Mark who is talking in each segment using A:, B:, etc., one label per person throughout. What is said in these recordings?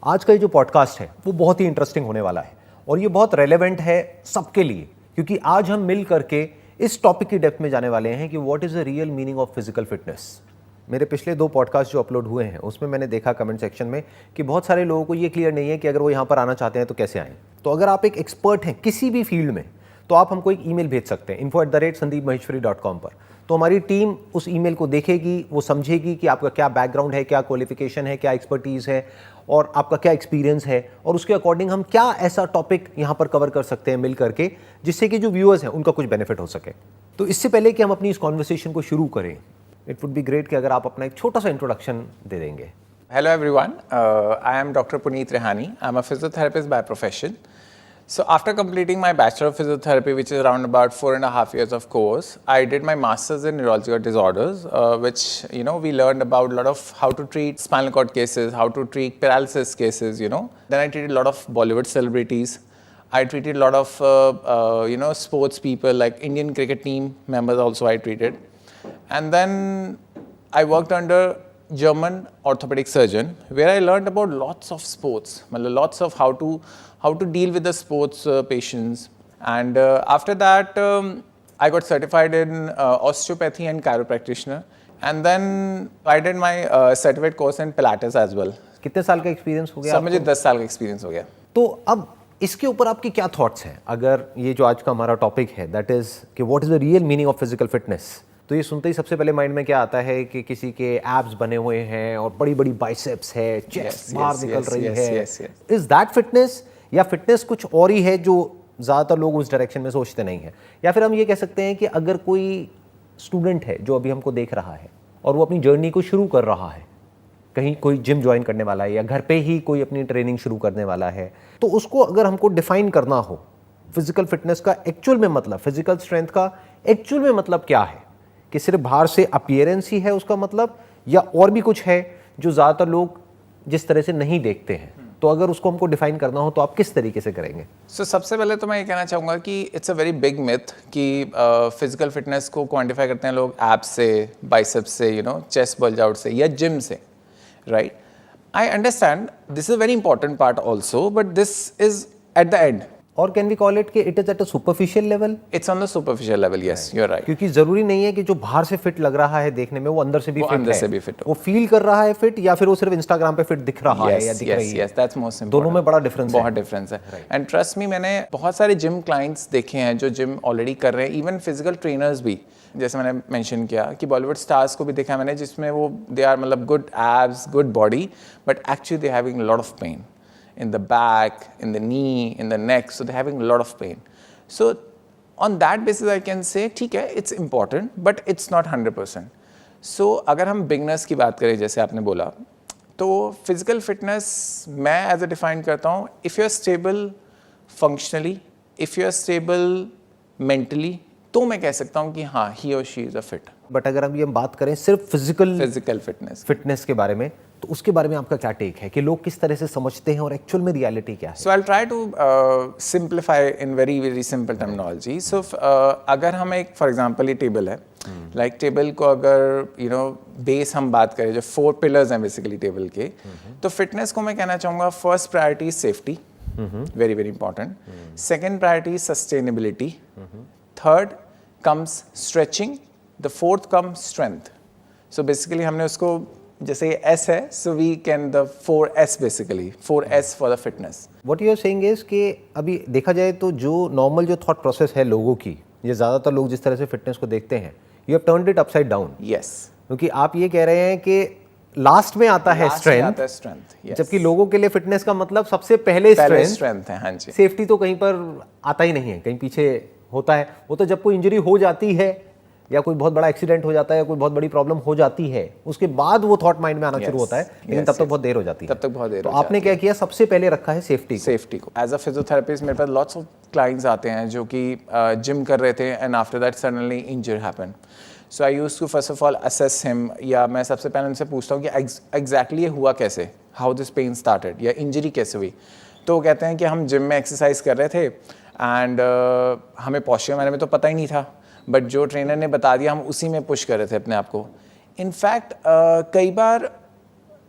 A: आज का ये जो पॉडकास्ट है वो बहुत ही इंटरेस्टिंग होने वाला है और ये बहुत रेलेवेंट है सबके लिए, क्योंकि आज हम मिल करके इस टॉपिक की डेप्थ में जाने वाले हैं कि what is the real meaning of physical fitness. मेरे पिछले 2 पॉडकास्ट जो अपलोड हुए हैं उसमें मैंने देखा कमेंट सेक्शन में कि बहुत सारे लोगों को ये क्लियर नहीं है कि अगर वो यहाँ पर आना चाहते हैं तो कैसे आएँ। तो अगर आप एक एक्सपर्ट हैं किसी भी फील्ड में तो आप हमको एक ईमेल भेज सकते हैं info@sandeepmaheshwari.com पर। तो हमारी टीम उस ईमेल को देखेगी, वो समझेगी कि आपका क्या बैकग्राउंड है, क्या क्वालिफिकेशन है, क्या एक्सपर्टीज़ है और आपका क्या एक्सपीरियंस है, और उसके अकॉर्डिंग हम क्या ऐसा टॉपिक यहाँ पर कवर कर सकते हैं मिल करके, जिससे कि जो व्यूअर्स हैं उनका कुछ बेनिफिट हो सके। तो इससे पहले कि हम अपनी इस कॉन्वर्सेशन को शुरू करें, इट वुड बी ग्रेट कि अगर आप अपना एक छोटा सा इंट्रोडक्शन दे देंगे।
B: Hello everyone, I am Dr. Puneet Rehani. I am a physiotherapist by profession. So after completing my Bachelor of Physiotherapy, which is around about 4.5 years of course, I did my Masters in Neurological Disorders, which we learned about a lot of how to treat spinal cord cases, how to treat paralysis cases. Then I treated a lot of Bollywood celebrities. I treated a lot of sports people like Indian cricket team members also I treated, and then I worked under German orthopedic surgeon, where I learned about lots of sports, lots of how to deal with the sports patients. And after that, I got certified in osteopathy and chiropractic, and then I did my certificate course in Pilates as well.
A: कितने साल का experience हो गया?
B: Sir मुझे 10 साल का experience हो गया।
A: तो अब इसके ऊपर आपके क्या थॉट्स हैं? अगर ये जो आज का हमारा टॉपिक है दैट इज कि what is the real meaning of physical fitness, तो ये सुनते ही सबसे पहले माइंड में क्या आता है कि किसी के एब्स बने हुए हैं और बड़ी बड़ी बाइसेप्स है, चेस्ट बाहर निकल रही है। इज दैट फिटनेस, या फिटनेस कुछ और ही है जो ज़्यादातर लोग उस डायरेक्शन में सोचते नहीं हैं? या फिर हम ये कह सकते हैं कि अगर कोई स्टूडेंट है जो अभी हमको देख रहा है और वो अपनी जर्नी को शुरू कर रहा है, कहीं कोई जिम ज्वाइन करने वाला है या घर पे ही कोई अपनी ट्रेनिंग शुरू करने वाला है, तो उसको अगर हमको डिफाइन करना हो फिजिकल फिटनेस का एक्चुअल में मतलब, फिजिकल स्ट्रेंथ का एक्चुअल में मतलब क्या है, कि सिर्फ बाहर से अपीयरेंस ही है उसका मतलब, या और भी कुछ है जो ज़्यादातर लोग जिस तरह से नहीं देखते हैं, तो अगर उसको हमको डिफाइन करना हो तो आप किस तरीके से करेंगे?
B: सबसे पहले तो मैं ये कहना चाहूँगा कि it's a very big myth कि फिजिकल फिटनेस को क्वांटिफाई करते हैं लोग एब्स से, बाइसेप्स से, चेस्ट बल्ज आउट से या जिम से, right? I understand this is a very important part also, but this is at the end.
A: और कैन वी कॉल इट कि it is at a superficial level?
B: It's on the superficial level, yes, you are right.
A: क्योंकि जरूरी नहीं है कि जो बाहर से फिट लग रहा है देखने में वो अंदर से भी फिट है। वो फील कर रहा है फिट, या फिर वो सिर्फ इंस्टाग्राम पे फिट दिख रहा है या दिख रही है।
B: Yes, that's most important.
A: दोनों में बड़ा डिफरेंस है।
B: बहुत डिफरेंस है। एंड ट्रस्ट मी, मैंने बहुत सारे जिम क्लाइंट्स देखे हैं जो जिम ऑलरेडी कर रहे हैं, इवन फिजिकल ट्रेनर्स भी, जैसे मैंने मेंशन किया कि बॉलीवुड स्टार्स को भी देखा मैंने, जिसमें वो they are good abs, good body, but actually they having lot of pain in the back, in the knee, in the neck, so they're having a lot of pain. So on that basis I can say ठीक है, it's important, but it's not 100%. So अगर हम beginners की बात करें, जैसे आपने बोला, तो फिजिकल फिटनेस मैं एज अ डिफाइन करता हूँ, if you are stable functionally, if you are stable mentally, तो मैं कह सकता हूँ कि हाँ, he or she is a fit.
A: But अगर हम ये बात करें सिर्फ फिजिकल फिटनेस के बारे में, तो उसके बारे में आपका क्या टेक है कि लोग किस तरह से समझते हैं और एक्चुअल में रियलिटी क्या है?
B: So I will try to simplify in very very simple terminology. So अगर हम एक, फॉर एग्जांपल, ये टेबल है, लाइक टेबल को अगर बेस हम बात करें, जो 4 पिलर्स हैं बेसिकली टेबल के, तो फिटनेस को मैं कहना चाहूँगा first priority safety, very very important. Second priority sustainability, third comes stretching, the fourth comes strength. So basically हमने उसको, जैसे एस है, so we can the 4S basically, 4S for the fitness.
A: What you are saying is कि अभी देखा जाए तो जो नॉर्मल जो थॉट प्रोसेस है लोगों की, ये ज़्यादातर लोग जिस तरह से फिटनेस को देखते हैं, you have turned it upside down.
B: Yes,
A: क्योंकि आप ये कह रहे हैं कि लास्ट में आता है स्ट्रेंथ, जबकि लोगों के लिए फिटनेस का मतलब सबसे पहले स्ट्रेंथ
B: है। हाँ जी।
A: सेफ्टी तो कहीं पर आता ही नहीं है, कहीं पीछे होता है। वो तो जब कोई इंजरी हो जाती है या कोई बहुत बड़ा एक्सीडेंट हो जाता है या कोई बहुत बड़ी प्रॉब्लम हो जाती है, उसके बाद वो थॉट माइंड में आना शुरू होता है, लेकिन तब तक बहुत देर हो जाती है।
B: तब तक बहुत देर।
A: तो आपने क्या किया, सबसे पहले रखा है सेफ्टी को।
B: एज अ फिजियोथेरेपिस्ट मेरे पास लॉट्स ऑफ क्लाइंट्स आते हैं जो कि जिम कर रहे थे and after that suddenly injury happen. So I used to first of all assess him, या मैं सबसे पहले उनसे पूछता हूँ कि एग्जैक्टली ये हुआ कैसे, हाउ दिस पेन स्टार्टेड, या इंजरी कैसे हुई। तो वो कहते हैं कि हम जिम में एक्सरसाइज कर रहे थे एंड हमें पॉस्चर मैंने में तो पता ही नहीं था, बट जो ट्रेनर ने बता दिया हम उसी में पुश कर रहे थे अपने आप को। इनफैक्ट कई बार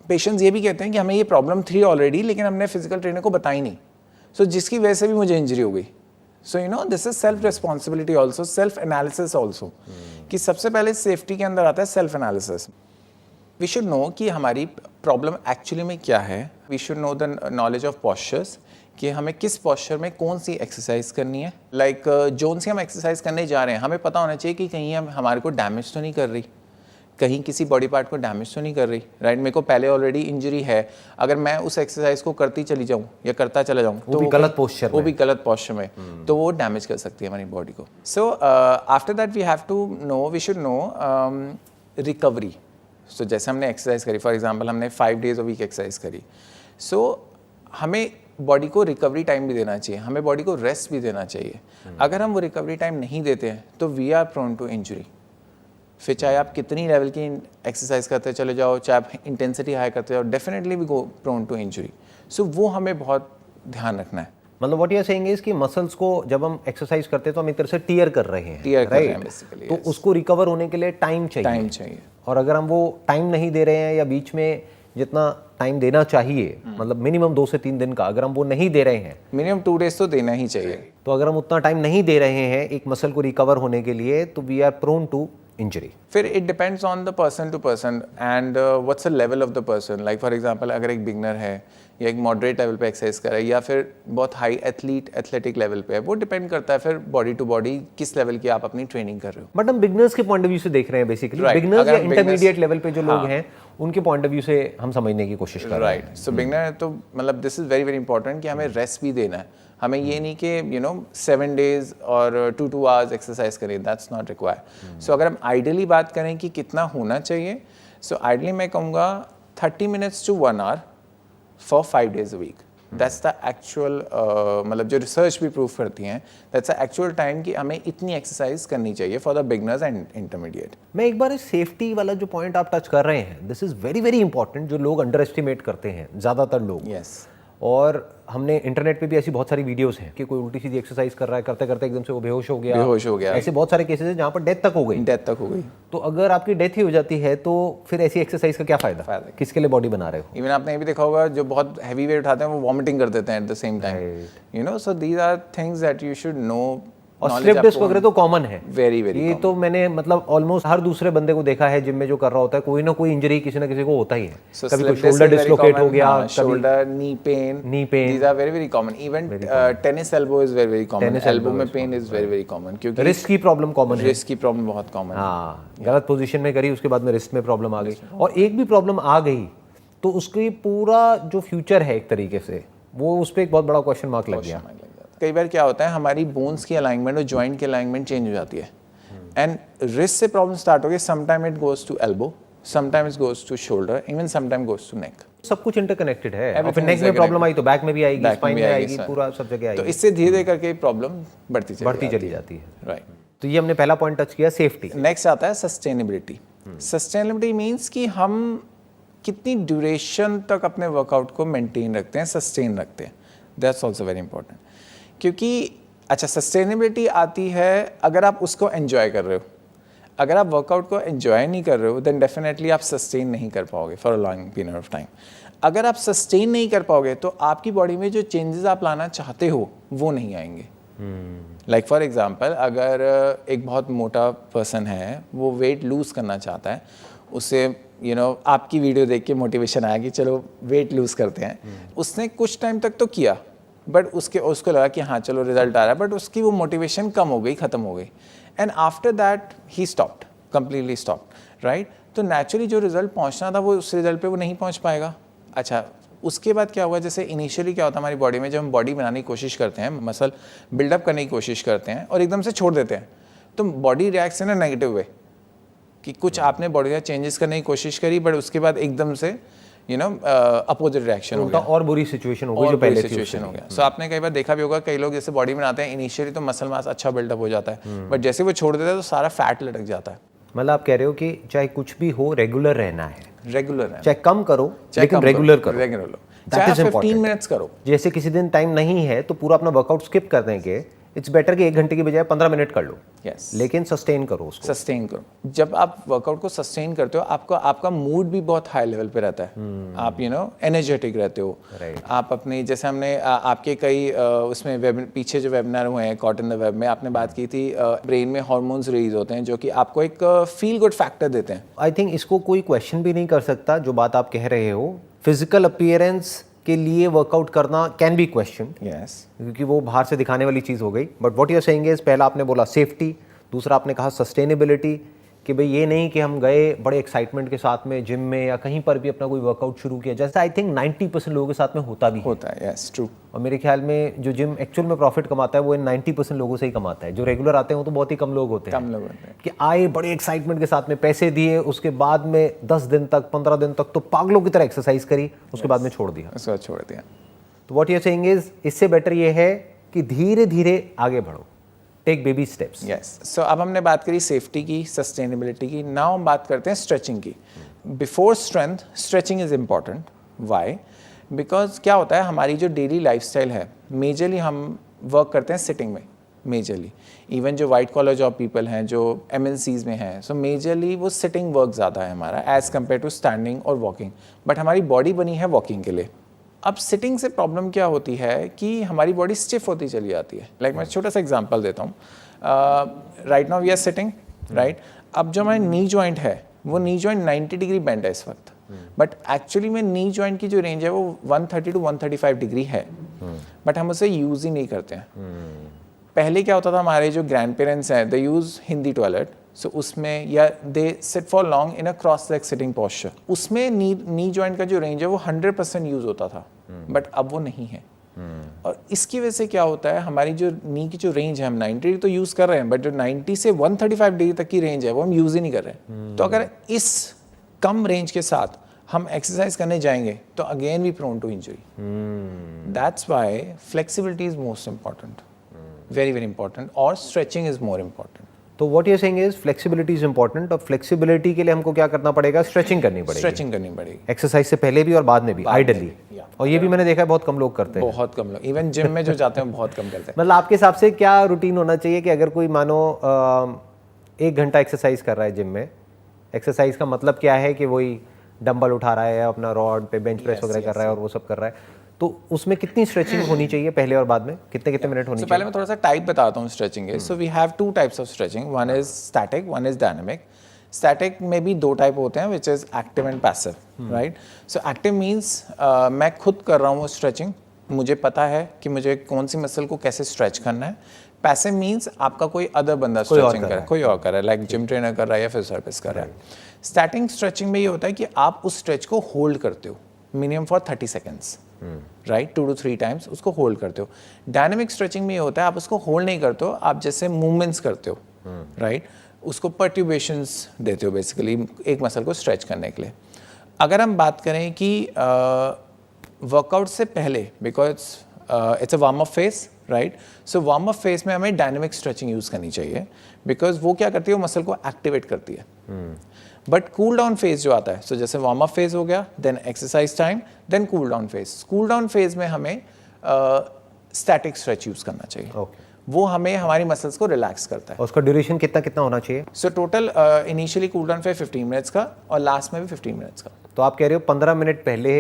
B: पेशेंट्स ये भी कहते हैं कि हमें ये प्रॉब्लम थी ऑलरेडी, लेकिन हमने फिजिकल ट्रेनर को बताई नहीं, सो जिसकी वजह से भी मुझे इंजरी हो गई. So this is self responsibility also, self analysis also, कि सबसे पहले सेफ्टी के अंदर आता है self analysis. We should know कि हमारी प्रॉब्लम एक्चुअली में क्या है. We should know the knowledge of postures, कि हमें किस पॉस्चर में कौन सी एक्सरसाइज करनी है. लाइक जोन सी हम एक्सरसाइज करने जा रहे हैं, हमें पता होना चाहिए कि कहीं हम हमारे को डैमेज तो नहीं कर रही, कहीं किसी बॉडी पार्ट को डैमेज तो नहीं कर रही, राइट. मेरे को पहले ऑलरेडी इंजरी है, अगर मैं उस एक्सरसाइज को करती चली जाऊँ या करता चला जाऊँ तो
A: वो भी गलत पोस्चर
B: में तो वो डैमेज कर सकती है हमारी बॉडी को. So after that we have to know, we should know recovery. So जैसे हमने एक्सरसाइज करी, फॉर एग्जाम्पल हमने 5 days a week एक्सरसाइज करी, सो हमें बॉडी को रिकवरी टाइम भी देना चाहिए, हमें बॉडी को रेस्ट भी देना चाहिए. अगर हम वो रिकवरी टाइम नहीं देते हैं तो we are prone to injury. फिर चाहे आप कितनी लेवल की एक्सरसाइज करते चले जाओ, चाहे आप इंटेंसिटी हाई करते जाओ, definitely we go prone to injury. So वो हमें बहुत ध्यान रखना है.
A: मतलब what you are saying is कि मसल्स को जब हम एक्सरसाइज करते हैं तो हम एक तरह से टीयर कर रहे हैं, राइट.
B: बेसिकली
A: तो उसको रिकवर होने के लिए टाइम चाहिए. और अगर हम वो टाइम नहीं दे रहे हैं या बीच में जितना टाइम देना चाहिए, मतलब मिनिमम 2 से 3 दिन का, अगर हम वो नहीं दे रहे हैं,
B: मिनिमम 2 days तो देना ही चाहिए.
A: तो अगर हम उतना टाइम नहीं दे रहे हैं एक मसल को रिकवर होने के लिए, तो we are prone to injury.
B: फिर it depends on the person to person and what's the level of the person. Like for example अगर एक बिगनर है या एक मॉडरेट लेवल पे एक्सरसाइज कर रहा है या फिर बहुत हाई एथलेटिक लेवल पे है, वो डिपेंड करता है फिर बॉडी टू बॉडी किस लेवल की आप अपनी ट्रेनिंग कर रहे हो.
A: बट हम बिगनर्स के पॉइंट ऑफ व्यू से देख रहे हैं बेसिकली, बिगनर्स या इंटरमीडिएट लेवल पे जो लोग हैं उनके पॉइंट ऑफ व्यू से हम समझने की कोशिश कर रहे हैं.
B: राइट. सो बिगनर तो मतलब this is very very important कि हमें रेस्ट भी देना है. हमें ये नहीं कि 7 days और 2 hours एक्सरसाइज करें, दैट्स नॉट रिक्वायर्ड. सो अगर हम आइडियली बात करें कि कितना होना चाहिए, सो आइडियली मैं कहूँगा 30 minutes to 1 hour for 5 days a week. That's the actual, मतलब जो रिसर्च भी प्रूव करती हैं, दैट्स द एक्चुअल टाइम कि हमें इतनी एक्सरसाइज करनी चाहिए for the beginners and intermediate.
A: मैं एक बार इस सेफ्टी वाला जो पॉइंट आप टच कर रहे हैं, this is very very important, जो लोग अंडर एस्टिमेट करते हैं ज़्यादातर लोग.
B: यस.
A: और हमने इंटरनेट पे भी ऐसी बहुत सारी वीडियोस हैं कि कोई उल्टी सीधी एक्सरसाइज कर रहा है, करते करते एकदम से वो बेहोश हो गया. ऐसे बहुत सारे केसेस हैं जहाँ पर डेथ तक हो गई. तो अगर आपकी डेथ ही हो जाती है तो फिर ऐसी एक्सरसाइज का क्या फायदा? किसके लिए बॉडी बना रहे हो?
B: इवन आपने ये भी देखा होगा जो बहुत हैवी वेट उठाते हैं वो वॉमिटिंग कर देते हैं at the same time. So these are things that you should know.
A: और स्लिप डिस्क वगैरह तो कॉमन है,
B: वेरी वेरी.
A: ये तो मैंने मतलब ऑलमोस्ट हर दूसरे बंदे को देखा है जिम में जो कर रहा होता है, कोई ना कोई इंजरी किसी ना किसी को होता ही है. कभी कोई शोल्डर डिस्लोकेट हो गया,
B: shoulder, knee pain, these are very very common. Even tennis elbow is very very common. Elbow में pain is very very common, क्योंकि
A: रिस्ट की प्रॉब्लम कॉमन है.
B: रिस्ट की प्रॉब्लम बहुत कॉमन है.
A: हाँ, गलत पोजीशन में करी, उसके बाद में रिस्ट में प्रॉब्लम आ गई, और एक भी प्रॉब्लम आ गई तो उसकी पूरा जो फ्यूचर है एक तरीके से वो उस पर एक बहुत बड़ा क्वेश्चन मार्क लग गया.
B: कई बार क्या होता है हमारी बोन्स की अलाइनमेंट और जॉइंट की अलाइनमेंट चेंज हो जाती है एंड रिस्ट से प्रॉब्लम स्टार्ट हो गई. Sometime it goes to elbow, sometime it goes to shoulder, even sometime goes to neck.
A: सब कुछ इंटरकनेक्टेड है. और फिर नेक में प्रॉब्लम आई तो बैक में भी आएगी, स्पाइन में आएगी, पूरा सब जगह आएगी.
B: तो इससे धीरे धीरे करके प्रॉब्लम बढ़ती
A: चली जाती है.
B: राइट.
A: तो ये हमने पहला पॉइंट टच किया, सेफ्टी.
B: नेक्स्ट आता है सस्टेनेबिलिटी. सस्टेनेबिलिटी मीन्स कि हम कितनी ड्यूरेशन तक अपने वर्कआउट को मेंटेन रखते हैं, सस्टेन रखते हैं. That's also very important. क्योंकि अच्छा, सस्टेनेबिलिटी आती है अगर आप उसको एंजॉय कर रहे हो. अगर आप वर्कआउट को एंजॉय नहीं कर रहे हो देन डेफिनेटली आप सस्टेन नहीं कर पाओगे for a long period of time. अगर आप सस्टेन नहीं कर पाओगे तो आपकी बॉडी में जो चेंजेस आप लाना चाहते हो वो नहीं आएंगे. लाइक फॉर एग्जांपल अगर एक बहुत मोटा पर्सन है, वो वेट लूज करना चाहता है, उसे आपकी वीडियो देख के मोटिवेशन आया कि चलो वेट लूज करते हैं. उसने कुछ टाइम तक तो किया, बट उसको लगा कि हाँ चलो रिजल्ट आ रहा है, बट उसकी वो मोटिवेशन कम हो गई, ख़त्म हो गई. And after that he stopped, completely stopped, right. तो नेचुरली जो रिजल्ट पहुंचना था वो उस रिजल्ट पे वो नहीं पहुंच पाएगा. अच्छा, उसके बाद क्या हुआ, जैसे इनिशियली क्या होता है हमारी बॉडी में, जब हम बॉडी बनाने की कोशिश करते हैं, मसल बिल्डअप करने की कोशिश करते हैं और एकदम से छोड़ देते हैं, तो body reacts in a negative way कि कुछ आपने बॉडी में चेंजेस करने की कोशिश करी, बट उसके बाद एकदम से अपोजिट रिएक्शन हो गया
A: और बुरी सिचुएशन हो गई जो पहले सिचुएशन
B: हो गया. सो आपने कई बार देखा भी होगा, कई लोग जैसे बॉडी बनाते हैं इनिशियली तो मसल मास अच्छा बिल्डअप हो जाता है, बट जैसे वो छोड़ देते हैं तो सारा फैट लटक जाता है.
A: मतलब आप कह रहे हो कि चाहे कुछ भी हो रेगुलर रहना है,
B: रेगुलर है,
A: चाहे कम करो लेकिन रेगुलर करो,
B: चाहे 15 मिनट्स करो.
A: जैसे किसी दिन टाइम नहीं है तो पूरा अपना वर्कआउट स्किप कर देंगे, इट्स बेटर कि 1 घंटे की बजाय 15 मिनट कर लो,
B: यस,
A: लेकिन सस्टेन करो उसको।
B: सस्टेन करो। जब आप वर्कआउट को सस्टेन करते हो, आपका मूड भी बहुत हाई लेवल पे रहता है। आप एनर्जेटिक रहते हो। आप अपने जैसे हमने आपके कई उसमें पीछे जो वेबिनार हुए हैं कॉट इन द वेब में आपने बात की थी, ब्रेन में हार्मोन्स रिलीज होते हैं जो कि आपको एक फील गुड फैक्टर देते हैं।
A: आई थिंक इसको कोई क्वेश्चन भी नहीं कर सकता, जो बात आप कह रहे हो। फिजिकल अपीयरेंस के लिए वर्कआउट करना कैन बी क्वेश्चन,
B: यस,
A: क्योंकि वो बाहर से दिखाने वाली चीज़ हो गई। But what you are saying is, पहला आपने बोला सेफ्टी, दूसरा आपने कहा सस्टेनेबिलिटी, कि भाई ये नहीं कि हम गए बड़े एक्साइटमेंट के साथ में जिम में या कहीं पर भी अपना कोई वर्कआउट शुरू किया, जैसे आई थिंक 90% लोगों के साथ में होता भी है।
B: होता है, यस, ट्रू।
A: और मेरे ख्याल में जो जिम एक्चुअल में प्रॉफिट कमाता है वो इन 90% लोगों से ही कमाता है। जो रेगुलर आते हैं वो तो बहुत ही कम लोग होते हैं,
B: कम लोग होते हैं
A: कि आए बड़े एक्साइटमेंट के साथ में, पैसे दिए, उसके बाद में 10 दिन तक 15 दिन तक तो पागलों की तरह एक्सरसाइज करी, उसके बाद में छोड़ दिया।
B: उसको छोड़ दिया।
A: तो what you are saying is, इससे बेटर ये है कि धीरे धीरे आगे बढ़ो, take baby steps.
B: Yes, so अब हमने बात करी सेफ्टी की, सस्टेनेबिलिटी की, नाउ हम बात करते हैं स्ट्रेचिंग की। Before strength stretching is important. Why? Because क्या होता है, हमारी जो डेली लाइफस्टाइल है, मेजरली हम वर्क करते हैं सिटिंग में, मेजरली इवन जो वाइट कॉलर जॉब पीपल हैं, जो MNCs में हैं, सो मेजरली वो सिटिंग वर्क ज़्यादा है हमारा एज़ कम्पेयर टू स्टैंडिंग और वॉकिंग। बट हमारी बॉडी बनी है वॉकिंग के लिए। अब सिटिंग से प्रॉब्लम क्या होती है कि हमारी बॉडी स्टिफ होती चली जाती है। लाइक मैं छोटा सा एग्जांपल देता हूँ। Right now we are sitting, right. अब जो हमारी नी जॉइंट है वो नी जॉइंट 90 डिग्री बेंड है इस वक्त, बट एक्चुअली में नी जॉइंट की जो रेंज है वो 130 टू 135 डिग्री है, बट हम उसे यूज़ ही नहीं करते हैं। पहले क्या होता था, हमारे जो ग्रैंड पेरेंट्स हैं, दे यूज़ हिंदी टॉयलेट, सो उसमें, या they sit for long in a cross leg sitting posture, उसमें नी जॉइंट का जो रेंज है वो 100% यूज़ होता था, बट अब वो नहीं है। और इसकी वजह से क्या होता है, हमारी जो नी की जो रेंज है, हम 90 डिग्री तो यूज़ कर रहे हैं, बट जो 90 से 135 डिग्री तक की रेंज है वो हम यूज़ ही नहीं कर रहे हैं। तो अगर इस कम रेंज के साथ हम एक्सरसाइज करने जाएंगे तो again we prone to injury. That's why flexibility is most important, very very important, और स्ट्रेचिंग इज मोर इम्पॉर्टेंट।
A: तो what you are saying is flexibility is important, और फ्लेक्सिबिलिटी के लिए हमको क्या करना पड़ेगा, स्ट्रेचिंग करनी पड़ेगी।
B: स्ट्रेचिंग करनी पड़ेगी
A: एक्सरसाइज से पहले भी और बाद में भी, आइडियली। और ये भी मैंने देखा है बहुत कम लोग करते हैं,
B: बहुत कम लोग, इवन जिम में जो जाते हैं बहुत कम करते हैं।
A: मतलब आपके हिसाब से क्या रूटीन होना चाहिए कि अगर कोई मानो 1 घंटा एक्सरसाइज कर रहा है जिम में, एक्सरसाइज का मतलब क्या है कि वही डंबल उठा रहा है, अपना रॉड पे बेंच प्रेस वगैरह कर रहा है और वो सब कर रहा है, तो उसमें कितनी स्ट्रेचिंग होनी चाहिए पहले और बाद में, कितने कितने मिनट होनी चाहिए?
B: पहले मैं थोड़ा सा टाइप बताता हूँ स्ट्रेचिंग के। So we have 2 types of stretching, one is static, one is dynamic. Static में भी 2 टाइप होते हैं, which is active and passive, right. So active means मैं खुद कर रहा हूँ वो स्ट्रेचिंग, मुझे पता है कि मुझे कौन सी मसल को कैसे स्ट्रेच करना है। पैसिव मीन्स आपका कोई अदर बंदा स्ट्रेचिंग कर रहा है, कोई और कर रहा है, लाइक जिम ट्रेनर कर रहा है या फिजियोथेरेपिस्ट कर रहा है। स्टैटिक स्ट्रेचिंग में ये होता है कि आप उस स्ट्रेच को होल्ड करते हो minimum for 30 seconds, right, 2 to 3 times उसको होल्ड करते हो। डायनामिक स्ट्रेचिंग में ये होता है आप उसको होल्ड नहीं करते हो, आप जैसे मूवमेंट्स करते हो, राइट, उसको पर्ट्यूबेशंस देते हो बेसिकली एक मसल को स्ट्रेच करने के लिए। अगर हम बात करें कि वर्कआउट से पहले, because it's a warm up phase, right, so warm up phase में हमें डायनामिक स्ट्रेचिंग यूज़ करनी चाहिए, बिकॉज वो क्या करती है, वो मसल को एक्टिवेट करती है। बट कूल डाउन फेज जो आता है, सो जैसे वार्म अप फेज हो गया, then exercise time, then cool down phase. Cool down phase में हमें स्टैटिक स्ट्रेच यूज़ करना चाहिए, वो हमें हमारी मसल्स को रिलैक्स करता है।
A: उसका ड्यूरेशन कितना कितना होना चाहिए?
B: So total initially cool down phase 15 minutes का और लास्ट में भी 15 मिनट्स का।
A: तो आप कह रहे हो 15 मिनट पहले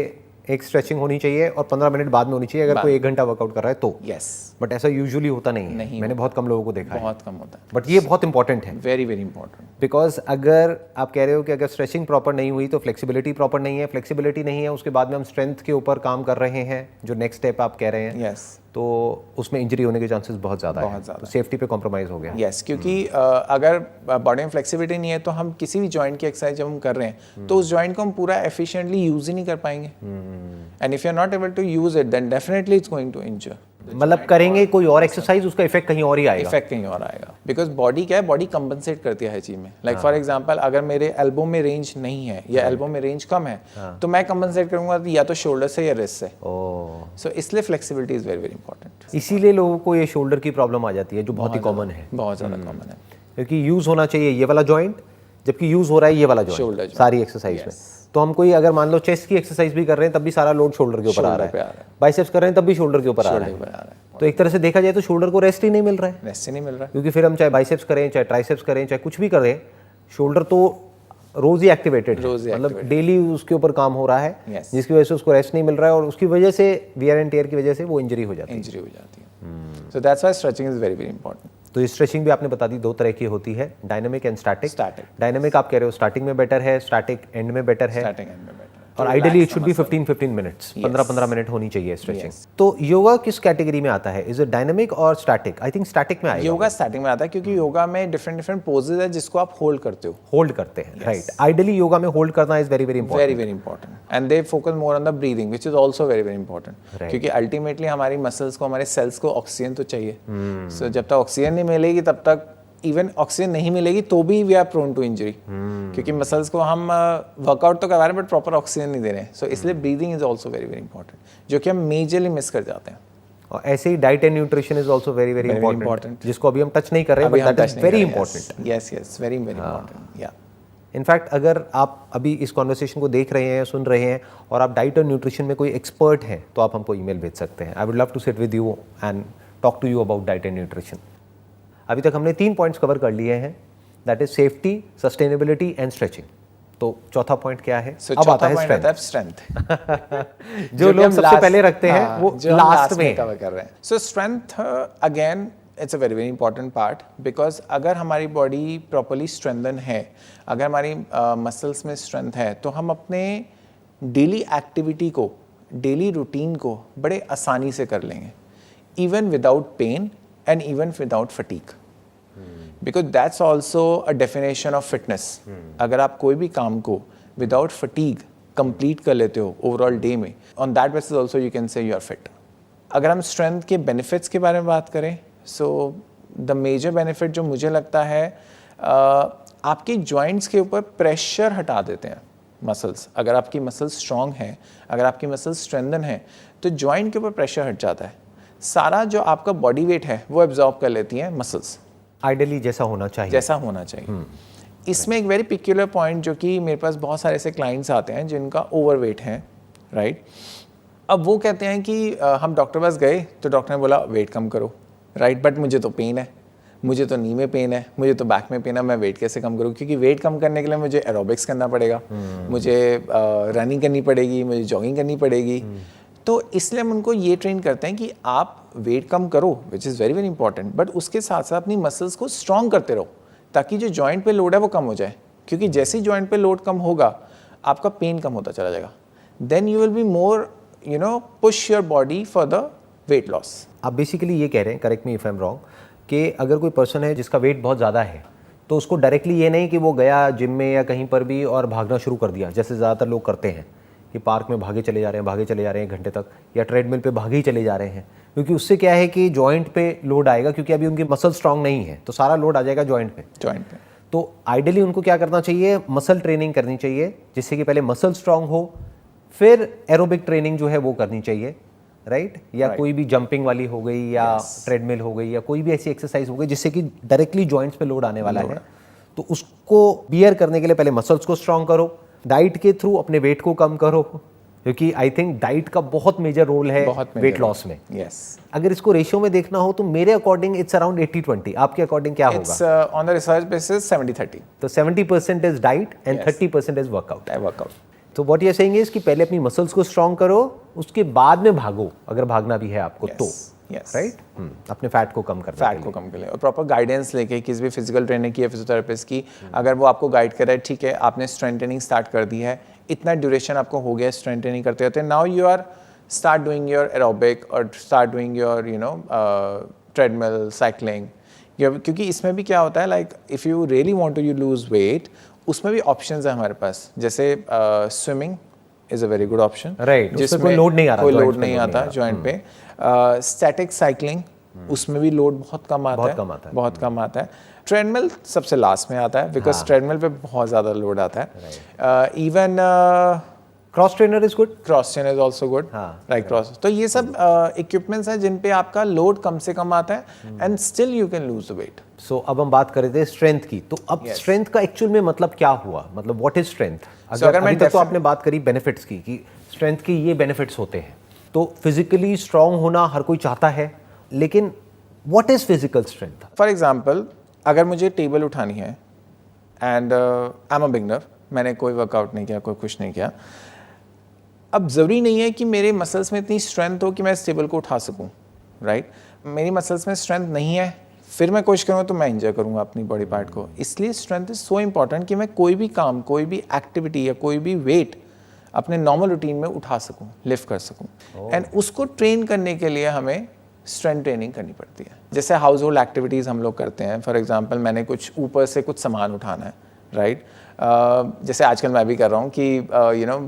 A: एक स्ट्रेचिंग होनी चाहिए और 15 मिनट बाद में होनी चाहिए अगर कोई 1 घंटा वर्कआउट कर रहा है तो।
B: यस,
A: बट ऐसा यूजुअली होता नहीं है, मैंने बहुत कम लोगों को देखा है,
B: बहुत कम होता है।
A: बट ये बहुत इंपॉर्टेंट है,
B: वेरी वेरी इंपॉर्टेंट,
A: बिकॉज अगर आप कह रहे हो कि अगर स्ट्रेचिंग प्रॉपर नहीं हुई तो फ्लेक्सिबिलिटी प्रॉपर नहीं है, फ्लेक्सिबिलिटी नहीं है, उसके बाद में हम स्ट्रेंथ के ऊपर काम कर रहे हैं, जो नेक्स्ट स्टेप आप कह रहे हैं,
B: यस,
A: तो उसमें इंजरी होने के चांसेस बहुत ज़्यादा है, तो सेफ्टी पे कॉम्प्रोमाइज़ हो गया।
B: यस, क्योंकि अगर बॉडी में फ्लेक्सिबिलिटी नहीं है तो हम किसी भी जॉइंट की एक्सरसाइज जब हम कर रहे हैं तो उस जॉइंट को हम पूरा एफिशिएंटली यूज़ ही नहीं कर पाएंगे, and if you are not able to use it then definitely it's going to injure.
A: मतलब करेंगे कोई और एक्सरसाइज, उसका इफेक्ट कहीं और ही आएगा,
B: इफेक्ट कहीं और आएगा, बिकॉज बॉडी क्या है, बॉडी कंपनसेट करती है हर चीज में। लाइक फॉर एग्जांपल अगर मेरे एल्बो में रेंज नहीं है या एल्बो में रेंज कम है तो मैं कंपनसेट करूंगा या तो शोल्डर से या रिस्ट से। सो इसलिए flexibility is very very important.
A: इसीलिए लोगों को ये शोल्डर की प्रॉब्लम आ जाती है, जो बहुत ही कॉमन है,
B: बहुत ज़्यादा कॉमन है,
A: क्योंकि यूज होना चाहिए ये वाला जॉइंट जबकि यूज हो रहा है ये वाला जॉइंट सारी एक्सरसाइज में। तो हम कोई अगर मान लो चेस्ट की एक्सरसाइज भी कर रहे हैं तब भी सारा लोड शोल्डर के ऊपर आ रहा है, बाइसेप्स कर रहे हैं तब भी शोल्डर के ऊपर आ रहा है। तो एक तरह से देखा जाए तो शोल्डर को रेस्ट ही नहीं मिल रहा है,
B: रेस्ट ही नहीं मिल रहा है।
A: क्योंकि फिर हम चाहे बाइसेप्स करें, चाहे ट्राइसेप्स करें, चाहे कुछ भी करें, शोल्डर तो रोज ही एक्टिवेटेड है, मतलब डेली उसके ऊपर काम हो रहा है,
B: Yes.
A: जिसकी वजह से उसको रेस्ट नहीं मिल रहा है और उसकी वजह से वियर एंड टेयर की वजह से वो इंजरी हो जाती है।
B: इंजरी हो जाती है। सो that's why stretching is very very important.
A: तो ये स्ट्रेचिंग भी आपने बता दी दो तरह की होती है, dynamic and static.
B: Static.
A: Dynamic आप कह रहे हो स्टार्टिंग में बेटर है, स्टैटिक एंड में बेटर है,
B: स्टार्टिंग एंड में बेटर
A: और ideally it should be 15-15 minutes, 15-15 minute होनी चाहिए स्ट्रेचिंग।
B: Yes.
A: तो योगा किस कैटेगरी में आता है, इज इट डायनामिक और स्टैटिक? आई थिंक स्टैटिक में आएगा।
B: योगा स्टार्टिंग में आता है क्योंकि योगा में डिफरेंट पोजेज है जिसको आप होल्ड करते हो।
A: होल्ड करते हैं, राइट। आइडियली योगा में होल्ड करना is very very important.
B: Very very important and they focus more on the breathing which is also very very important, क्योंकि अल्टीमेटली हमारी मसल्स को, हमारे सेल्स को ऑक्सीजन तो चाहिए। सो जब तक ऑक्सीजन नहीं मिलेगी तब तक, इवन ऑक्सीजन नहीं मिलेगी तो भी we are prone to injury, क्योंकि मसल्स को हम वर्कआउट तो करवा रहे हैं बट प्रॉपर ऑक्सीजन नहीं दे रहे हैं। सो इसलिए breathing is also very very important, जो कि हम मेजरली मिस कर जाते हैं।
A: और ऐसे ही diet and nutrition is also very very important, जिसको अभी हम टच नहीं कर रहे हैं, but that is very important.
B: Yes yes, very very important. या
A: इनफैक्ट अगर आप अभी इस कॉन्वर्सेशन को देख रहे हैं, सुन रहे हैं, और आप डाइट और न्यूट्रिशन में कोई एक्सपर्ट हैं, तो आप हमको ईमेल भेज सकते हैं। I would love to sit with you and talk to you about diet and nutrition. अभी तक हमने 3 पॉइंट्स कवर कर लिए हैं, that is safety, sustainability and stretching. तो चौथा पॉइंट क्या है? अब आता है स्ट्रेंथ। जो लोग सबसे पहले रखते हैं वो लास्ट में
B: कवर कर रहे हैं। सो strength again it's a very very important part, because अगर हमारी बॉडी प्रॉपरली स्ट्रेंथन है, अगर हमारी मसल्स में स्ट्रेंथ है, तो हम अपने डेली एक्टिविटी को, डेली रूटीन को बड़े आसानी से कर लेंगे, even without pain and even without fatigue, because that's also a definition of fitness. अगर आप कोई भी काम को विदाउट फटीग कंप्लीट कर लेते हो ओवरऑल डे में, on that basis also you can say you are fit. अगर हम स्ट्रेंथ के बेनिफिट्स के बारे में बात करें, सो द मेजर बेनिफिट जो मुझे लगता है, आपकी जॉइंट्स के ऊपर प्रेशर हटा देते हैं मसल्स। अगर आपकी मसल्स स्ट्रॉन्ग है, अगर आपकी मसल्स स्ट्रेंथन है, तो जॉइंट के ऊपर प्रेशर हट जाता है। सारा जो आपका बॉडी वेट है वो एब्जॉर्ब कर लेती हैं मसल्स,
A: आइडियली जैसा होना चाहिए,
B: जैसा होना चाहिए। इसमें एक वेरी पिक्युलर पॉइंट, जो कि मेरे पास बहुत सारे ऐसे क्लाइंट्स आते हैं जिनका ओवरवेट है, राइट। अब वो कहते हैं कि हम डॉक्टर पास गए तो डॉक्टर ने बोला वेट कम करो, राइट, बट मुझे तो पेन है, मुझे तो नी में पेन है, मुझे तो बैक में पेन है, मैं वेट कैसे कम करूँ? क्योंकि वेट कम करने के लिए मुझे एरोबिक्स करना पड़ेगा, मुझे रनिंग करनी पड़ेगी, मुझे जॉगिंग करनी पड़ेगी। तो इसलिए हम उनको ये ट्रेन करते हैं कि आप वेट कम करो, which is very very important, but उसके साथ साथ अपनी मसल्स को स्ट्रॉन्ग करते रहो, ताकि जो जॉइंट पे लोड है वो कम हो जाए। क्योंकि जैसे ही जॉइंट पे लोड कम होगा, आपका पेन कम होता चला जाएगा। Then you will be more push your body for the weight loss.
A: आप बेसिकली ये कह रहे हैं, correct me if I am wrong, कि अगर कोई पर्सन है जिसका वेट बहुत ज़्यादा है, तो उसको डायरेक्टली ये नहीं कि वो गया जिम में या कहीं पर भी और भागना शुरू कर दिया, जैसे ज़्यादातर लोग करते हैं कि पार्क में भागे चले जा रहे हैं एक घंटे तक, या ट्रेडमिल पे भागे ही चले जा रहे हैं, क्योंकि उससे क्या है कि जॉइंट पे लोड आएगा, क्योंकि अभी उनकी मसल स्ट्रांग नहीं है, तो सारा लोड आ जाएगा जॉइंट पे। तो आइडियली उनको क्या करना चाहिए? मसल ट्रेनिंग करनी चाहिए, जिससे कि पहले मसल स्ट्रांग हो, फिर एरोबिक ट्रेनिंग जो है वो करनी चाहिए, राइट। या कोई भी जंपिंग वाली हो गई, या ट्रेडमिल हो गई, या कोई भी ऐसी एक्सरसाइज हो गई जिससे कि डायरेक्टली जॉइंट्स पे लोड आने वाला है, तो उसको बियर करने के लिए पहले मसल्स को स्ट्रांग करो, डाइट के थ्रू अपने वेट को कम करो, क्योंकि आई थिंक डाइट का बहुत मेजर रोल है वेट लॉस में। अगर इसको रेशियो में देखना हो तो मेरे अकॉर्डिंग इट्स अराउंड 80-20। आपके अकॉर्डिंग क्या होगा?
B: It's on the research basis 70-30।
A: तो 70% is diet and 30% is workout. तो what you are saying is कि पहले अपनी मसल्स को स्ट्रांग करो, उसके बाद में भागो, अगर भागना भी है आपको तो, राइट। अपने फैट को कम
B: कर ले और प्रॉपर गाइडेंस लेके, किसी भी फिजिकल ट्रेनर की या फिजियोथेरेपिस्ट की, अगर वो आपको गाइड कर रहा है, ठीक है आपने स्ट्रेंथ ट्रेनिंग स्टार्ट कर दी है, इतना ड्यूरेशन आपको हो गया स्ट्रेंथ ट्रेनिंग करते होते, now you are start doing your aerobic और start doing your treadmill, cycling. क्योंकि इसमें भी क्या होता है, like if you really want to you lose weight, उसमें भी ऑप्शंस है हमारे पास, जैसे swimming is a very good option,
A: right, जिसमें कोई लोड नहीं आता
B: जॉइंट पे। स्टैटिक साइकिलिंग, उसमें भी लोड बहुत कम आता है। ट्रेडमिल सबसे लास्ट में आता है, बिकॉज ट्रेडमिल पे बहुत ज़्यादा लोड आता है। Even
A: cross trainer is good,
B: cross trainer is also good, right, cross. तो ये सब इक्विपमेंट्स हैं जिन पे आपका लोड कम से कम आता है and still you can lose the weight.
A: So अब हम बात कर रहे थे स्ट्रेंथ की, तो अब स्ट्रेंथ का एक्चुअल में मतलब क्या हुआ, मतलब व्हाट इज स्ट्रेंथ? अगर अभी तक तो आपने बात करी बेनिफिट्स की, कि स्ट्रेंथ के ये बेनिफिट्स होते हैं, तो फिजिकली स्ट्रांग होना हर कोई चाहता है, लेकिन what is physical strength?
B: For example, अगर मुझे टेबल उठानी है and I am a beginner, मैंने कोई वर्कआउट नहीं किया, कोई कुछ नहीं किया, अब ज़रूरी नहीं है कि मेरे मसल्स में इतनी स्ट्रेंथ हो कि मैं इस टेबल को उठा सकूं, राइट? मेरी मसल्स में स्ट्रेंथ नहीं है, फिर मैं कोशिश करूँगा तो मैं इंजॉय करूँगा अपनी बॉडी पार्ट को। इसलिए स्ट्रेंथ इज सो इंपॉर्टेंट कि मैं कोई भी काम, कोई भी एक्टिविटी या कोई भी वेट अपने नॉर्मल रूटीन में उठा सकूं, लिफ्ट कर सकूं। एंड उसको ट्रेन करने के लिए हमें स्ट्रेंथ ट्रेनिंग करनी पड़ती है। जैसे हाउस होल्ड एक्टिविटीज़ हम लोग करते हैं, फॉर एग्जांपल मैंने कुछ ऊपर से कुछ सामान उठाना है, राइट? जैसे आजकल मैं भी कर रहा हूँ कि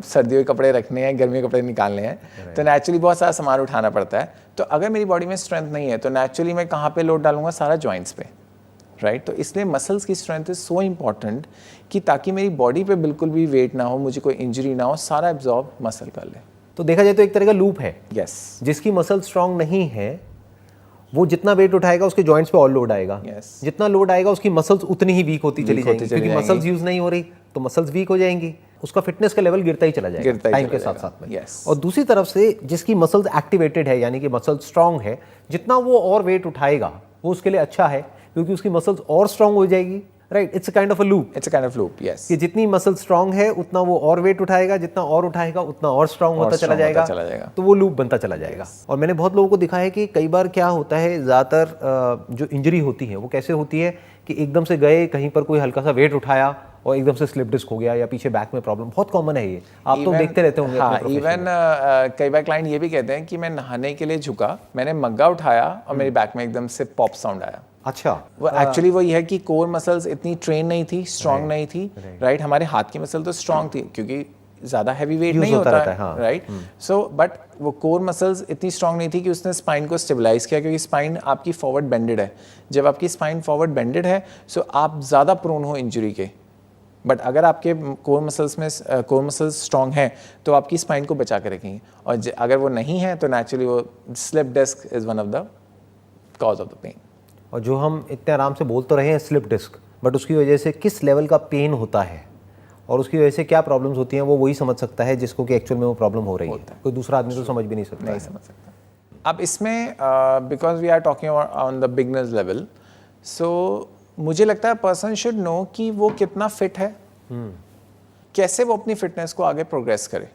B: सर्दियों के कपड़े रखने हैं, गर्मी के कपड़े निकालने हैं, तो नेचुरली बहुत सारा सामान उठाना पड़ता है। तो अगर मेरी बॉडी में स्ट्रेंथ नहीं है तो नेचुरली मैं कहाँ पे लोड डालूंगा? सारा जॉइंट्स पे, राइट? तो इसलिए मसल्स की स्ट्रेंथ इज सो इम्पॉर्टेंट कि ताकि मेरी बॉडी पे बिल्कुल भी वेट ना हो, मुझे कोई इंजरी ना हो, सारा एब्जॉर्ब मसल कर ले।
A: तो देखा जाए तो एक तरह का लूप है।
B: यस।
A: जिसकी मसल स्ट्रांग नहीं है वो जितना वेट उठाएगा उसके जॉइंट्स पे और लोड आएगा। जितना लोड आएगा उसकी मसल्स उतनी ही वीक होती चली जाएंगी, क्योंकि मसल्स यूज नहीं हो रही तो मसल्स वीक हो जाएंगी, उसका फिटनेस का लेवल गिरता ही चला जाएगा टाइम के साथ साथ में। और दूसरी तरफ से जिसकी मसल्स एक्टिवेटेड है, यानी कि मसल स्ट्रांग है, जितना वो और वेट उठाएगा वो उसके लिए अच्छा है, क्योंकि उसकी मसल्स और स्ट्रांग हो जाएगी, right? It's a kind of a loop.
B: It's a kind of loop, yes.
A: कि जितनी मसल स्ट्रांग है उतना वो और वेट उठाएगा, जितना और उठाएगा उतना और स्ट्रांग होता चला जाएगा, तो वो लूप बनता चला जाएगा। और मैंने बहुत लोगों को दिखा है कि कई बार क्या होता है, ज़्यादातर जो इंजरी होती है वो कैसे होती है कि एकदम से गए कहीं पर, कोई हल्का सा वेट उठाया और एकदम से स्लिप डिस्क हो गया, या पीछे बैक में प्रॉब्लम। बहुत कॉमन है ये, आप तो देखते रहते होंगे।
B: हाँ, इवन कई बार क्लाइंट ये भी कहते हैं कि मैं नहाने के लिए झुका, मैंने मग्गा उठाया और मेरी बैक में एकदम से पॉप साउंड आया।
A: अच्छा,
B: वो एक्चुअली वो ये है कि कोर मसल्स इतनी ट्रेन नहीं थी, स्ट्रांग नहीं थी, राइट? हमारे हाथ की मसल तो स्ट्रांग थी क्योंकि ज़्यादा हैवी वेट नहीं होता है, राइट? सो बट वो कोर मसल्स इतनी स्ट्रांग नहीं थी कि उसने स्पाइन को स्टेबलाइज किया, क्योंकि स्पाइन आपकी फॉरवर्ड बेंडेड है। जब आपकी स्पाइन फॉरवर्ड बेंडेड है सो आप ज़्यादा प्रोन हो इंजरी के। बट अगर आपके कोर मसल्स स्ट्रांग हैं तो आपकी स्पाइन को बचा के रखेंगे, और अगर वो नहीं है तो नेचुरली वो slip disc is one of the cause of the pain.
A: और जो हम इतने आराम से बोल तो रहे हैं स्लिप डिस्क, बट उसकी वजह से किस लेवल का पेन होता है और उसकी वजह से क्या प्रॉब्लम्स होती हैं, वो वही समझ सकता है जिसको कि एक्चुअल में वो प्रॉब्लम हो रही है। कोई दूसरा आदमी तो समझ भी नहीं सकता।
B: नहीं समझ सकता। अब इसमें because we are talking on the beginners level, so मुझे लगता है पर्सन शुड नो कि वो कितना फिट है, कैसे वो अपनी फिटनेस को आगे प्रोग्रेस करे।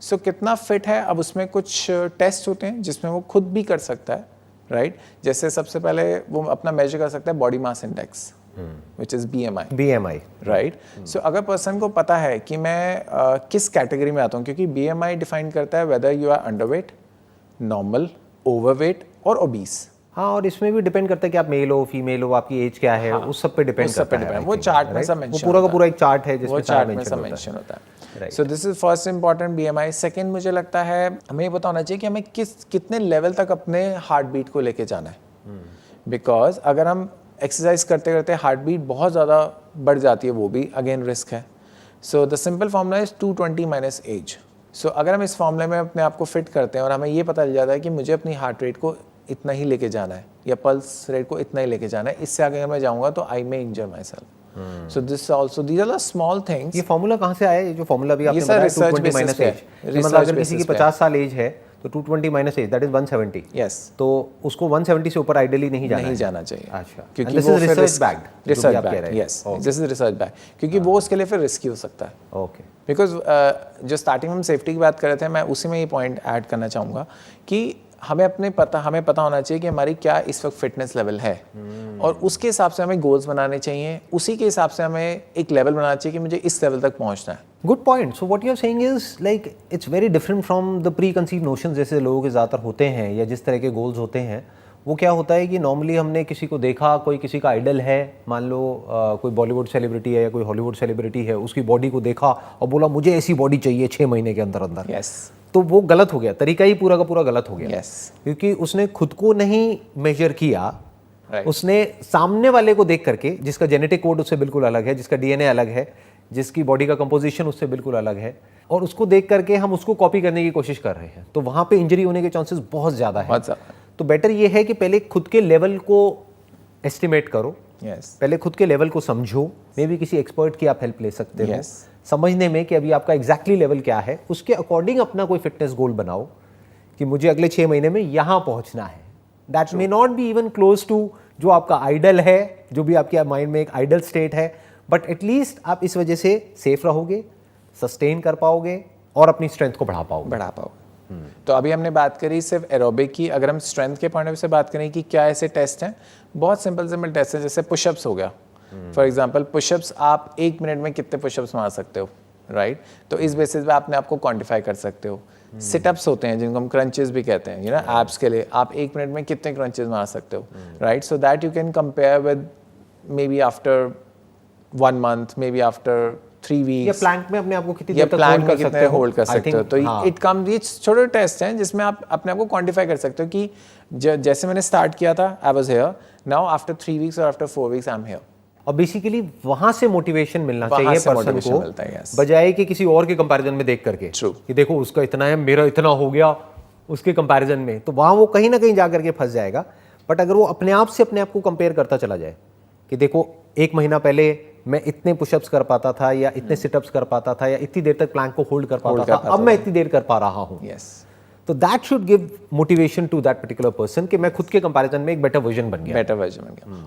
B: सो कितना फिट है, अब उसमें कुछ टेस्ट होते हैं जिसमें वो खुद भी कर सकता है, राइट? जैसे सबसे पहले वो अपना मेजर कर सकता है body mass index, which is BMI, right? So अगर पर्सन को पता है कि मैं किस कैटेगरी में आता हूँ, क्योंकि BMI डिफाइन करता है whether you are underweight, normal, overweight और ओबीस।
A: हाँ, और इसमें भी डिपेंड करता है कि आप मेल हो, फीमेल हो, आपकी एज क्या है, उस सब पे डिपेंड करता है।
B: वो चार्ट में सब मेंशन,
A: वो पूरा का पूरा एक चार्ट है जिसमें
B: चार्ट में सब मेंशन होता है। सो this is first important BMI। Second, मुझे लगता है हमें ये पता होना चाहिए कि हमें कितने लेवल तक अपने हार्ट बीट को लेके जाना है। बिकॉज अगर हम एक्सरसाइज करते करते हार्ट बीट बहुत ज़्यादा बढ़ जाती है, वो भी अगेन रिस्क है। So the simple formula is 220 minus age. So अगर हम इस फॉर्मूले में अपने आप को फिट करते हैं और हमें ये पता चल जाता है कि मुझे अपनी हार्ट रेट को इतना ही लेके जाना है या पल्स रेट को इतना ही लेके जाना है, इससे आगे अगर मैं जाऊंगा तो I may injure myself. So this also, these are the small things.
A: ये फॉर्मूला कहाँ से आया? ये जो फॉर्मूला भी आपने बताया 220 माइनस एज, मतलब अगर किसी की 50 साल एज है तो 220 minus age that is 170।
B: Yes,
A: तो उसको 170 से ऊपर आइडियली नहीं जाना चाहिए।
B: अच्छा,
A: क्योंकि this is research backed.
B: Research backed, yes, this is research backed, क्योंकि वो उसके लिए फिर रिस्की हो सकता है।
A: ओके,
B: बिकॉज जो स्टार्टिंग में हम सेफ्टी की बात कर रहे थे, मैं उसी में ये पॉइंट ऐड करना चाहूँगा कि हमें पता होना चाहिए कि हमारी क्या इस वक्त फिटनेस लेवल है, और उसके हिसाब से हमें गोल्स बनाने चाहिए। उसी के हिसाब से हमें एक लेवल बनाना चाहिए कि मुझे इस लेवल तक पहुंचना है।
A: Good point. So what you are saying is like it's very different from the preconceive notions जैसे लोगों के ज़्यादातर होते हैं, या जिस तरह के गोल्स होते हैं। वो क्या होता है कि नॉर्मली हमने किसी को देखा, कोई किसी का आइडल है, मान लो कोई बॉलीवुड सेलिब्रिटी है या कोई हॉलीवुड सेलिब्रिटी है, उसकी बॉडी को देखा और बोला मुझे ऐसी बॉडी चाहिए 6 महीने के अंदर अंदर।
B: यस,
A: तो वो गलत हो गया, तरीका ही पूरा का पूरा गलत हो गया।
B: yes.
A: क्योंकि उसने खुद को नहीं मेजर किया, उसने सामने वाले को देख करके, जिसका जेनेटिक कोड उससे बिल्कुल अलग है, जिसका DNA अलग है, जिसकी बॉडी का कंपोजिशन उससे बिल्कुल अलग है, और उसको देख करके हम उसको कॉपी करने की कोशिश कर रहे हैं, तो वहां पे इंजरी होने के चांसेस बहुत ज्यादा है। तो बेटर ये है कि पहले खुद के लेवल को एस्टिमेट करो, पहले खुद के लेवल को समझो। मे बी किसी एक्सपर्ट की आप हेल्प ले सकते हो समझने में कि अभी आपका एग्जैक्टली लेवल क्या है, उसके अकॉर्डिंग अपना कोई फिटनेस गोल बनाओ कि मुझे अगले 6 महीने में यहाँ पहुँचना है। That may not be even close to जो आपका आइडल है, जो भी आपके माइंड में एक आइडल स्टेट है, बट एटलीस्ट आप इस वजह से सेफ रहोगे, सस्टेन कर पाओगे और अपनी स्ट्रेंथ को बढ़ा पाओगे।
B: तो अभी हमने बात करी सिर्फ एरोबिक की। अगर हम स्ट्रेंथ के पॉइंट ऑफ व्यू से बात करें कि क्या ऐसे टेस्ट हैं, बहुत सिंपल टेस्ट हैं, जैसे पुशअप्स हो गया। फॉर एग्जांपल पुशअप्स आप 1 मिनट में कितने पुशअप्स मार सकते हो, राइट? तो इस बेसिस पे आपने आपको क्वांटिफाई कर सकते हो। सिटअप्स होते हैं जिनको हम क्रंचेस भी कहते हैं, एब्स के लिए आप 1 मिनट में कितने क्रंचेस मार सकते हो, right? So that you can compare with may be after 1 month, may be after 3 weeks.
A: या प्लैंक में अपने आप को कितनी देर तक
B: होल्ड कर सकते हो। तो इट कम्स, ये छोटे टेस्ट हैं जिसमें आप अपने आप को क्वांटिफाई कर सकते हो कि जैसे मैंने स्टार्ट किया था, I was here, now after 3 weeks और after 4 weeks I am here.
A: और बेसिकली वहां से मोटिवेशन मिलना चाहिए पर्सन को,
B: yes.
A: बजाय कि किसी और के कंपैरिजन में देख करके कि देखो उसका इतना है, मेरा इतना हो गया उसके कंपैरिजन में, तो वहां वो कहीं ना कहीं जा करके फंस जाएगा। बट अगर वो अपने आप से अपने आप को कंपेयर करता चला जाए कि देखो 1 महीना पहले मैं इतने पुशअप्स कर पाता था, या इतने सिटअप्स कर पाता था, या इतनी देर तक प्लैंक को होल्ड कर पाता था, अब मैं इतनी देर कर पा रहा हूँ, तो that should give motivation to that particular person कि मैं खुद के कंपैरिजन में एक बेटर वर्जन बन गया,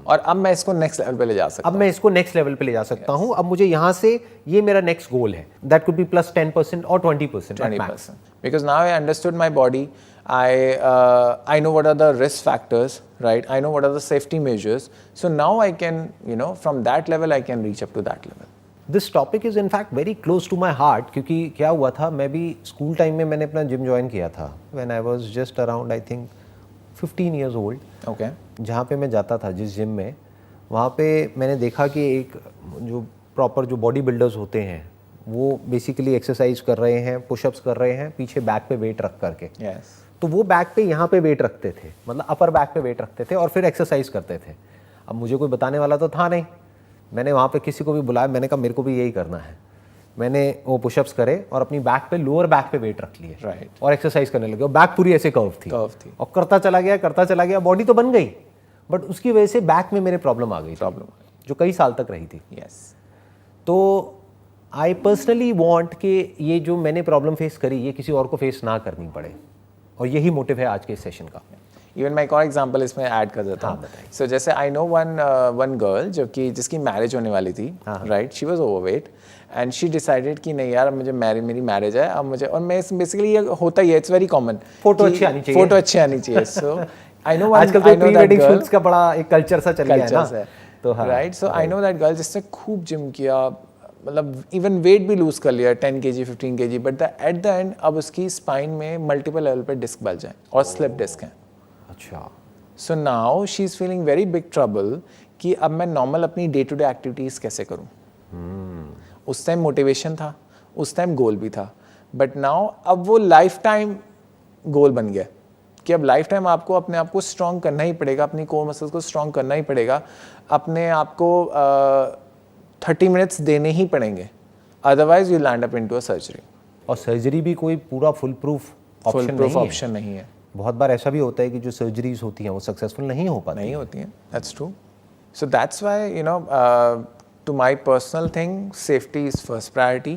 B: और अब मैं इसको नेक्स्ट लेवल पे ले जा सकता हूं।
A: अब मैं इसको नेक्स्ट लेवल पे ले जा सकता हूं। अब मुझे यहां से, ये मेरा नेक्स्ट गोल है, दैट कुड बी प्लस 10% और 20% at max.
B: Because now I understood my body, I know what are the risk factors, right? I know what are the safety measures. So now I can, from that level I can reach up to that level.
A: This topic is in fact very close to my heart, क्योंकि क्या हुआ था, मैं भी school time में मैंने अपना gym join किया था when I was just around I think 15 years old।
B: Okay.
A: जहाँ पे मैं जाता था जिस जिम में, वहाँ पे मैंने देखा कि एक जो प्रॉपर जो बॉडी बिल्डर्स होते हैं वो बेसिकली एक्सरसाइज कर रहे हैं, पुशअप्स कर रहे हैं, पीछे बैक पे वेट रख करके।
B: yes.
A: तो वो बैक पे यहाँ पे वेट रखते थे, मतलब अपर बैक पे वेट रखते थे और फिर एक्सरसाइज करते थे। अब मुझे कोई बताने वाला तो था नहीं, मैंने वहाँ पे किसी को भी बुलाया, मैंने कहा मेरे को भी यही करना है। मैंने वो पुशअप्स करे और अपनी बैक पे, लोअर बैक पे वेट रख लिए,
B: राइट,
A: और एक्सरसाइज करने लगे, और बैक पूरी ऐसे कर्व थी और करता चला गया, बॉडी तो बन गई, बट उसकी वजह से बैक में मेरे प्रॉब्लम आ गई, जो कई साल तक रही थी। तो आई पर्सनली वॉन्ट कि ये जो मैंने प्रॉब्लम फेस करी, ये किसी और को फेस ना करनी पड़े, और यही मोटिव है आज के इस सेशन का।
B: इवन मैं एक और एग्जांपल इसमें ऐड कर देता हूँ। सो जैसे आई नो वन गर्ल जिसकी मैरिज होने वाली थी, right? She was overweight and she decided कि नहीं यार, मुझे मेरी मैरिज है अब मुझे, और मैं बेसिकली ये होता ही है, इट्स वेरी कॉमन,
A: फोटो अच्छी आनी चाहिए।
B: सो आई नो
A: आजकल तो प्री वेडिंग शूट्स का बड़ा एक कल्चर सा चल गया है ना,
B: तो right. So I know that girl जिसने खूब जिम किया, मतलब इवन वेट भी लूज कर लिया 10 kg 15 kg, but at the and अब उसकी स्पाइन में मल्टीपल लेवल पे डिस्क बल्ज है और स्लिप डिस्क है।
A: अच्छा।
B: So now she is feeling very big trouble कि अब मैं नॉर्मल अपनी डे टू डे एक्टिविटीज कैसे करूं। उस टाइम मोटिवेशन था, उस टाइम गोल भी था, बट नाउ अब वो लाइफ टाइम गोल बन गया कि अब लाइफ टाइम आपको अपने आप को स्ट्रॉन्ग करना ही पड़ेगा, अपनी कोर मसल्स को स्ट्रॉन्ग करना ही पड़ेगा, अपने आप को 30 मिनट्स देने ही पड़ेंगे, otherwise you land up into a surgery.
A: और सर्जरी भी कोई पूरा फुल प्रूफ
B: ऑप्शन नहीं है।
A: बहुत बार ऐसा भी होता है कि जो सर्जरीज होती हैं वो सक्सेसफुल नहीं हो पाती,
B: नहीं होती हैं। That's true. So that's why to my personal thing, safety is first priority.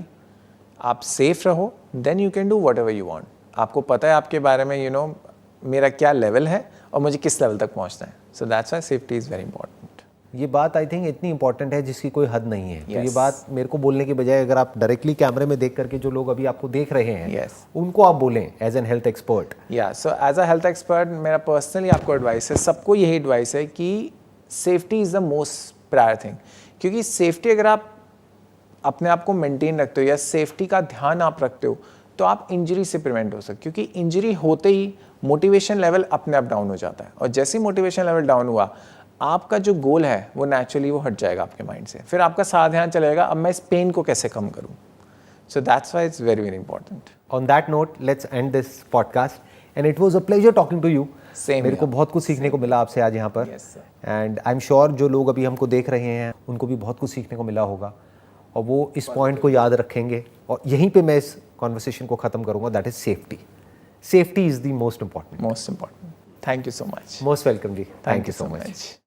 B: आप सेफ रहो, then you can do whatever you want. आपको पता है आपके बारे में, मेरा क्या लेवल है और मुझे किस लेवल तक पहुंचना है। सो that's why safety is very important.
A: ये बात आई थिंक इतनी इंपॉर्टेंट है जिसकी कोई हद नहीं है। तो ये बात मेरे को बोलने के बजाय अगर आप डायरेक्टली कैमरे में देख करके जो लोग अभी आपको देख रहे हैं, उनको आप बोलें as an health expert.
B: So as a health expert मेरा पर्सनली आपको एडवाइस है, सबको यही एडवाइस है कि safety is the most prior thing. क्योंकि सेफ्टी अगर आप अपने आप को मेंटेन रखते हो या सेफ्टी का ध्यान आप रखते हो, तो आप इंजरी से प्रिवेंट हो सकते। क्योंकि इंजरी होते ही मोटिवेशन लेवल अपने आप डाउन हो जाता है, और जैसे ही मोटिवेशन लेवल डाउन हुआ, आपका जो गोल है वो नेचुरली वो हट जाएगा आपके माइंड से। फिर आपका सारा ध्यान चलेगा अब मैं इस पेन को कैसे कम करूं। So that's why it's very very important.
A: On that note let's end this podcast and it was a pleasure talking to you. मेरे को बहुत कुछ सीखने को मिला आपसे आज यहाँ पर, एंड आई एम श्योर जो लोग अभी हमको देख रहे हैं उनको भी बहुत कुछ सीखने को मिला होगा, और वो इस पॉइंट को याद रखेंगे। और यहीं पे मैं इस कॉन्वर्सेशन को ख़त्म करूँगा, that is safety. Safety is the most important.
B: Thank you so much.
A: Most welcome जी, थैंक यू सो मच।